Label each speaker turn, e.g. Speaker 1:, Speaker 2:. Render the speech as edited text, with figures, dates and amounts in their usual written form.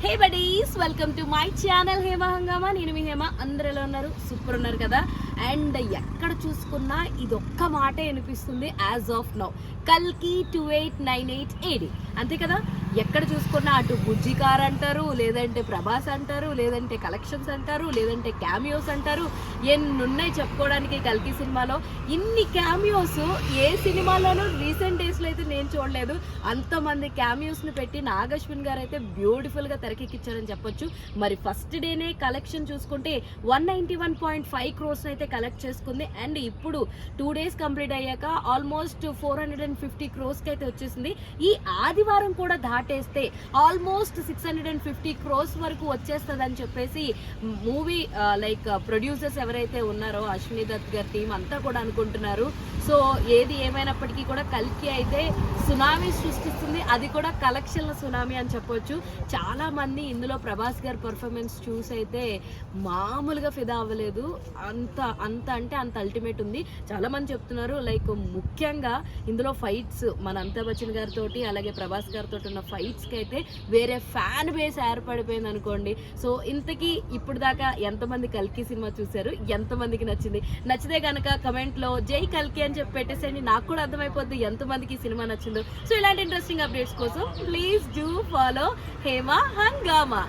Speaker 1: Hey buddies, welcome to my channel Hema హంగామా. నేను మీ హేమ. అందరు ఎలా ఉన్నారు? సూపర్ ఉన్నారు కదా. అండ్ ఎక్కడ చూసుకున్నా ఇదొక్క మాటే అనిపిస్తుంది యాజ్ ఆఫ్ నౌ, కల్కి 2898 AD, అంతే కదా. ఎక్కడ చూసుకున్నా అటు బుజ్జి కార్ అంటారు, లేదంటే ప్రభాస్ అంటారు, లేదంటే కలెక్షన్స్ అంటారు, లేదంటే క్యామియోస్ అంటారు. ఎన్నున్నాయి చెప్పుకోవడానికి కల్కి సినిమాలో. ఇన్ని క్యామియోస్ ఏ సినిమాలోనూ రీసెంట్ డేస్లో అయితే నేను చూడలేదు. అంతమంది క్యామియోస్ని పెట్టి నాగశ్విన్ గారు అయితే బ్యూటిఫుల్గా తెరకెక్కించారని చెప్పొచ్చు. మరి ఫస్ట్ డేనే కలెక్షన్ చూసుకుంటే 191.5 crores అయితే కలెక్ట్ చేసుకుంది. అండ్ ఇప్పుడు 2 days కంప్లీట్ అయ్యాక ఆల్మోస్ట్ 450 crores అయితే వచ్చేసింది. ఈ ఆదివారం కూడా దాటేస్తే ఆల్మోస్ట్ 650 crores వరకు వచ్చేస్తుంది అని చెప్పేసి మూవీ లైక్ ప్రొడ్యూసర్స్ ఎవరైతే ఉన్నారో అశ్విని దత్ గారి టీం అంతా కూడా అనుకుంటున్నారు. సో ఏది ఏమైనప్పటికీ కూడా కల్కి అయితే సునామీ సృష్టిస్తుంది, అది కూడా కలెక్షన్ల సునామీ అని చెప్పొచ్చు. చాలా మంది ఇందులో ప్రభాస్ గారి పర్ఫార్మెన్స్ చూసి అయితే మామూలుగా ఫిదా అవ్వలేదు. అంత అంత అంటే అంత అల్టిమేట్ ఉంది. చాలా మంది చెప్తున్నారు లైక్ ముఖ్యంగా ఇందులో ఫైట్స్ మన అమితాబ్ బచ్చన్ గారితో అలాగే ప్రభాస్ గారితో ఉన్న ఫైట్స్కి అయితే వేరే ఫ్యాన్ బేస్ ఏర్పడిపోయింది అనుకోండి. సో ఇంతకీ ఇప్పుడు దాకా ఎంతమంది కల్కి సినిమా చూశారు, ఎంతమందికి నచ్చింది? నచ్చితే కనుక కమెంట్లో జై కల్కి అని చెప్పి పెట్టేసేయండి. నాకు కూడా అర్థమైపోద్ది ఎంతమందికి ఈ సినిమా నచ్చిందో. సో ఇలాంటి ఇంట్రెస్టింగ్ అప్డేట్స్ కోసం ప్లీజ్ డూ ఫాలో హేమ హంగామా.